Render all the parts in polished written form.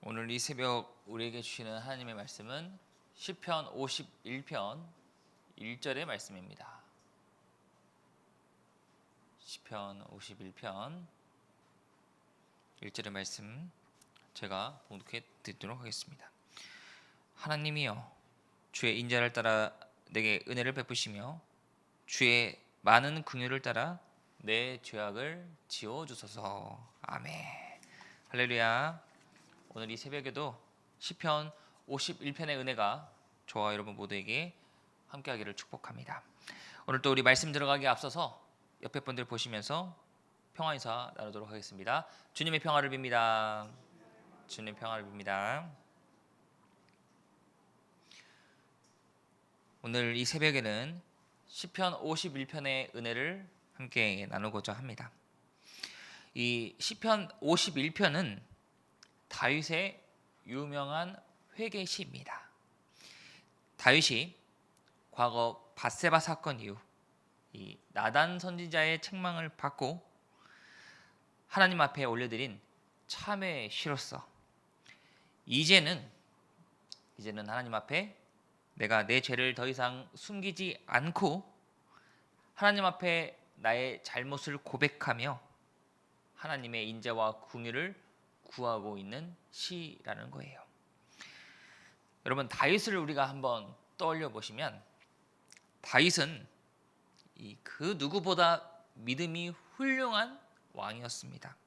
오늘 이 새벽 우리에게 주시는 하나님의 말씀은 시편 51편 1절의 말씀입니다. 시편 51편 1절의 말씀 제가 봉독해 드리도록 하겠습니다. 하나님이여 주의 인자를 따라 내게 은혜를 베푸시며 주의 많은 긍휼을 따라 내 죄악을 지워 주소서. 아멘. 할렐루야. 오늘 이 새벽에도 시편 51편의 은혜가 저와 여러분 모두에게 함께하기를 축복합니다. 오늘 또 우리 말씀 들어가기에 앞서서 옆에 분들 보시면서 평화 인사 나누도록 하겠습니다. 주님의 평화를 빕니다. 주님의 평화를 빕니다. 오늘 이 새벽에는 시편 51편의 은혜를 함께 나누고자 합니다. 이 시편 51편은 다윗의 유명한 회개시입니다. 다윗이 과거 밧세바 사건 이후 이 나단 선지자의 책망을 받고 하나님 앞에 올려드린 참회의 시로서 이제는 하나님 앞에 내가 내 죄를 더 이상 숨기지 않고 하나님 앞에 나의 잘못을 고백하며 하나님의 인자와 긍휼을 구하고 있는 시라는 거예요. 여러분, 다윗을 우리가 한번 떠올려 보시면 다윗은 그 누구보다 믿음이 훌륭한 왕이었습니다.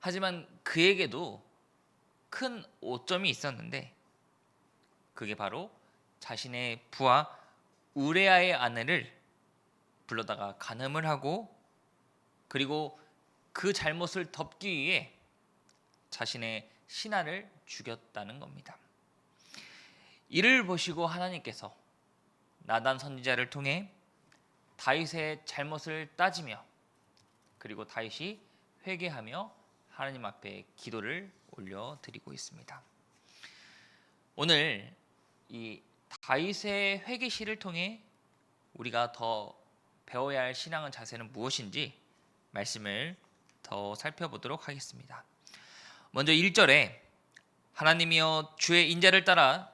하지만 그에게도 큰 오점이 있었는데 그게 바로 자신의 부하 우레아의 아내를 불러다가 간음을 하고 그리고 그 잘못을 덮기 위해 자신의 신하를 죽였다는 겁니다. 이를 보시고 하나님께서 나단 선지자를 통해 다윗의 잘못을 따지며 그리고 다윗이 회개하며 하나님 앞에 기도를 올려드리고 있습니다. 오늘 이 다윗의 회개시를 통해 우리가 더 배워야 할 신앙의 자세는 무엇인지 말씀을 더 살펴보도록 하겠습니다. 먼저 1절에 하나님이여 주의 인자를 따라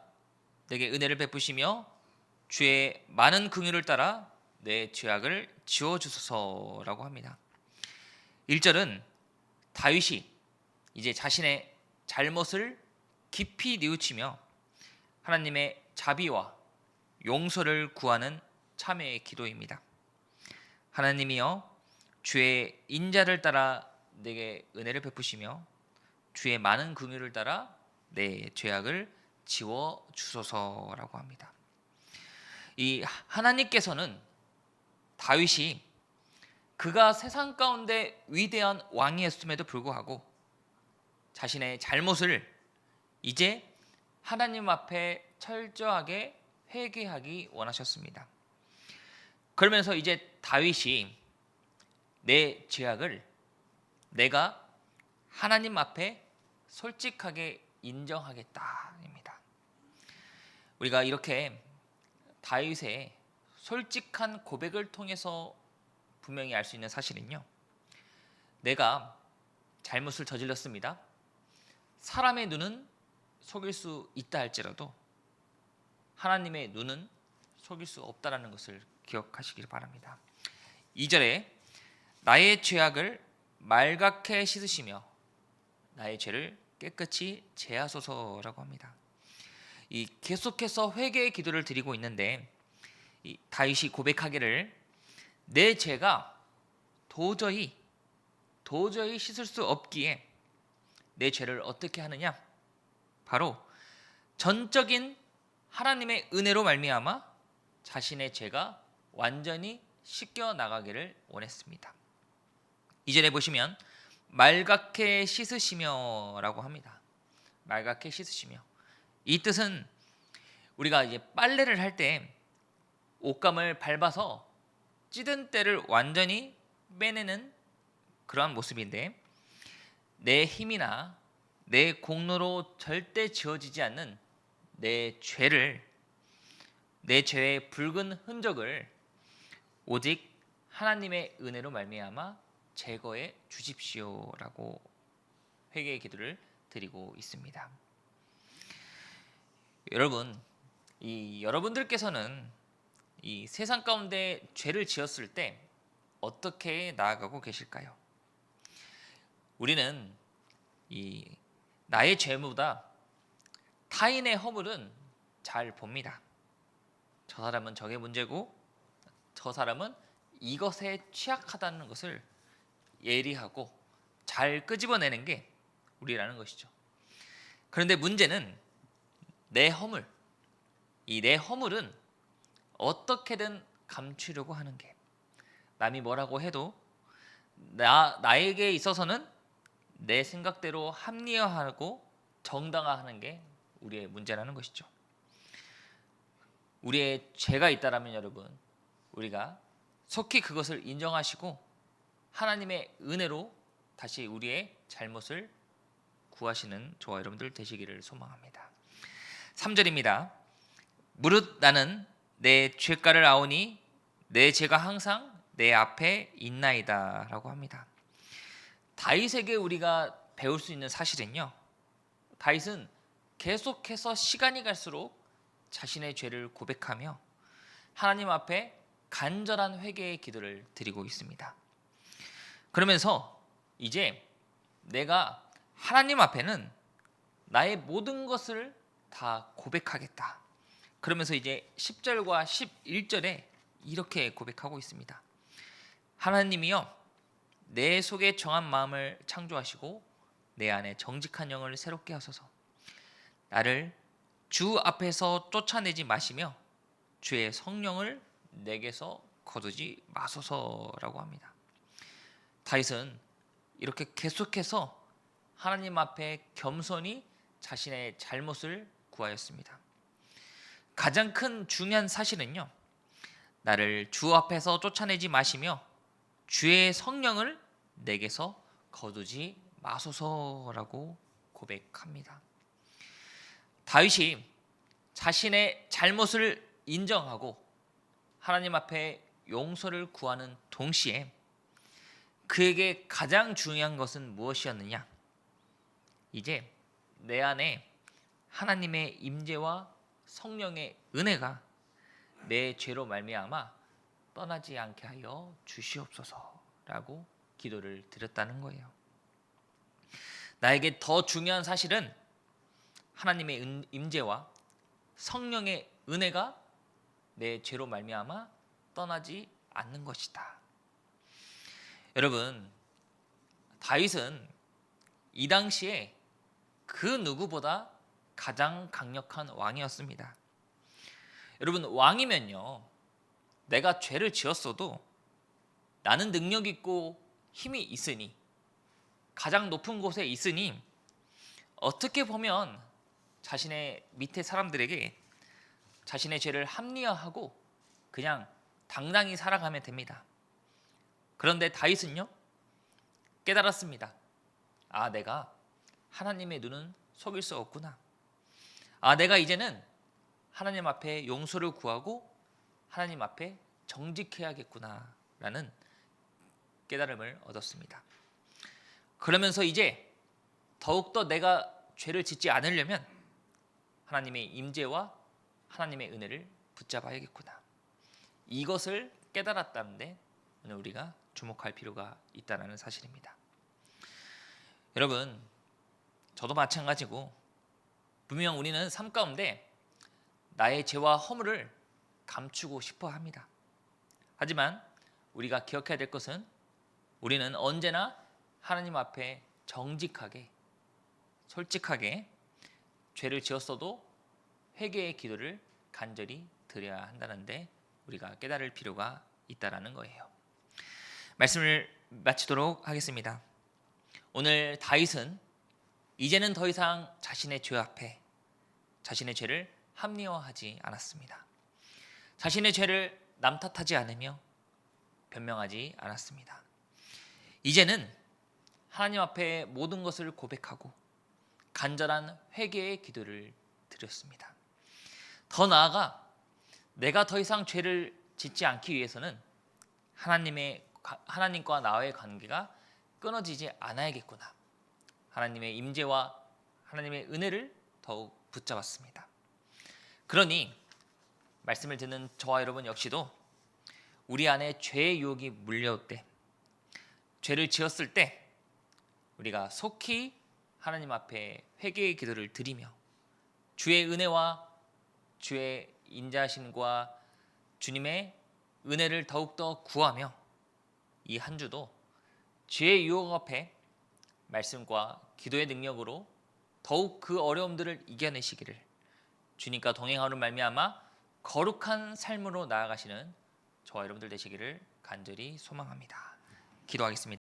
내게 은혜를 베푸시며 주의 많은 긍휼을 따라 내 죄악을 지워주소서라고 합니다. 1절은 다윗이 이제 자신의 잘못을 깊이 뉘우치며 하나님의 자비와 용서를 구하는 참회의 기도입니다. 하나님이여 주의 인자를 따라 내게 은혜를 베푸시며 주의 많은 긍휼을 따라 내 죄악을 지워 주소서라고 합니다. 이 하나님께서는 다윗이 그가 세상 가운데 위대한 왕이었음에도 불구하고 자신의 잘못을 이제 하나님 앞에 철저하게 회개하기 원하셨습니다. 그러면서 이제 다윗이 내 죄악을 내가 하나님 앞에 솔직하게 인정하겠다입니다. 우리가 이렇게 다윗의 솔직한 고백을 통해서 분명히 알 수 있는 사실은요, 내가 잘못을 저질렀습니다. 사람의 눈은 속일 수 있다 할지라도 하나님의 눈은 속일 수 없다라는 것을 기억하시길 바랍니다. 2절에 나의 죄악을 말갛게 씻으시며 나의 죄를 깨끗이 제하소서라고 합니다. 이 계속해서 회개의 기도를 드리고 있는데 이 다윗이 고백하기를 내 죄가 도저히 씻을 수 없기에 내 죄를 어떻게 하느냐? 바로 전적인 하나님의 은혜로 말미암아 자신의 죄가 완전히 씻겨 나가기를 원했습니다. 이전에 보시면 말갛게 씻으시며라고 합니다. 말갛게 씻으시며. 이 뜻은 우리가 이제 빨래를 할 때 옷감을 밟아서 찌든 때를 완전히 빼내는 그러한 모습인데 내 힘이나 내 공로로 절대 지워지지 않는 내 죄의 붉은 흔적을 오직 하나님의 은혜로 말미암아 제거해 주십시오라고 회개의 기도를 드리고 있습니다. 여러분, 여러분들께서는 이 세상 가운데 죄를 지었을 때 어떻게 나아가고 계실까요? 우리는 이 나의 죄보다 타인의 허물은 잘 봅니다. 저 사람은 저게 문제고 저 사람은 이것에 취약하다는 것을 예리하고 잘 끄집어내는 게 우리라는 것이죠. 그런데 문제는 내 허물, 이 내 허물은 어떻게든 감추려고 하는 게, 남이 뭐라고 해도 나에게 있어서는 내 생각대로 합리화하고 정당화하는 게 우리의 문제라는 것이죠. 우리의 죄가 있다라면 여러분, 우리가 속히 그것을 인정하시고 하나님의 은혜로 다시 우리의 잘못을 구하시는 저와 여러분들 되시기를 소망합니다. 3절입니다. 무릇 나는 내 죄가를 아오니 내 죄가 항상 내 앞에 있나이다 라고 합니다. 다윗에게 우리가 배울 수 있는 사실은요, 다윗은 계속해서 시간이 갈수록 자신의 죄를 고백하며 하나님 앞에 간절한 회개의 기도를 드리고 있습니다. 그러면서 이제 내가 하나님 앞에는 나의 모든 것을 다 고백하겠다. 그러면서 이제 10절과 11절에 이렇게 고백하고 있습니다. 하나님이여, 내 속에 정한 마음을 창조하시고 내 안에 정직한 영을 새롭게 하소서. 나를 주 앞에서 쫓아내지 마시며 주의 성령을 내게서 거두지 마소서라고 합니다. 다윗은 이렇게 계속해서 하나님 앞에 겸손히 자신의 잘못을 구하였습니다. 가장 큰 중요한 사실은요, 나를 주 앞에서 쫓아내지 마시며 주의 성령을 내게서 거두지 마소서라고 고백합니다. 다윗이 자신의 잘못을 인정하고 하나님 앞에 용서를 구하는 동시에 그에게 가장 중요한 것은 무엇이었느냐? 이제 내 안에 하나님의 임재와 성령의 은혜가 내 죄로 말미암아 떠나지 않게 하여 주시옵소서라고 기도를 드렸다는 거예요. 나에게 더 중요한 사실은 하나님의 임재와 성령의 은혜가 내 죄로 말미암아 떠나지 않는 것이다. 여러분, 다윗은 이 당시에 그 누구보다 가장 강력한 왕이었습니다. 여러분, 왕이면요, 내가 죄를 지었어도 나는 능력 있고 힘이 있으니, 가장 높은 곳에 있으니 어떻게 보면 자신의 밑에 사람들에게 자신의 죄를 합리화하고 그냥 당당히 살아가면 됩니다. 그런데 다윗은요, 깨달았습니다. 아, 내가 하나님의 눈은 속일 수 없구나. 아, 내가 이제는 하나님 앞에 용서를 구하고 하나님 앞에 정직해야겠구나 라는 깨달음을 얻었습니다. 그러면서 이제 더욱더 내가 죄를 짓지 않으려면 하나님의 임재와 하나님의 은혜를 붙잡아야겠구나. 이것을 깨달았다는데 오늘 우리가 주목할 필요가 있다는 사실입니다. 여러분, 저도 마찬가지고 분명 우리는 삶 가운데 나의 죄와 허물을 감추고 싶어 합니다. 하지만 우리가 기억해야 될 것은 우리는 언제나 하나님 앞에 정직하게, 솔직하게 죄를 지었어도 회개의 기도를 간절히 드려야 한다는데 우리가 깨달을 필요가 있다라는 거예요. 말씀을 마치도록 하겠습니다. 오늘 다윗은 이제는 더 이상 자신의 죄 앞에 자신의 죄를 합리화하지 않았습니다. 자신의 죄를 남 탓하지 않으며 변명하지 않았습니다. 이제는 하나님 앞에 모든 것을 고백하고 간절한 회개의 기도를 드렸습니다. 더 나아가 내가 더 이상 죄를 짓지 않기 위해서는 하나님과 나의 관계가 끊어지지 않아야겠구나. 하나님의 임재와 하나님의 은혜를 더욱 붙잡았습니다. 그러니 말씀을 듣는 저와 여러분 역시도 우리 안에 죄의 유혹이 물려올 때, 죄를 지었을 때 우리가 속히 하나님 앞에 회개의 기도를 드리며 주의 은혜와 주의 인자하심과 주님의 은혜를 더욱더 구하며 이 한 주도 죄의 유혹 앞에 말씀과 기도의 능력으로 더욱 그 어려움들을 이겨내시기를, 주님과 동행하는 말미암아 거룩한 삶으로 나아가시는 저와 여러분들 되시기를 간절히 소망합니다. 기도하겠습니다.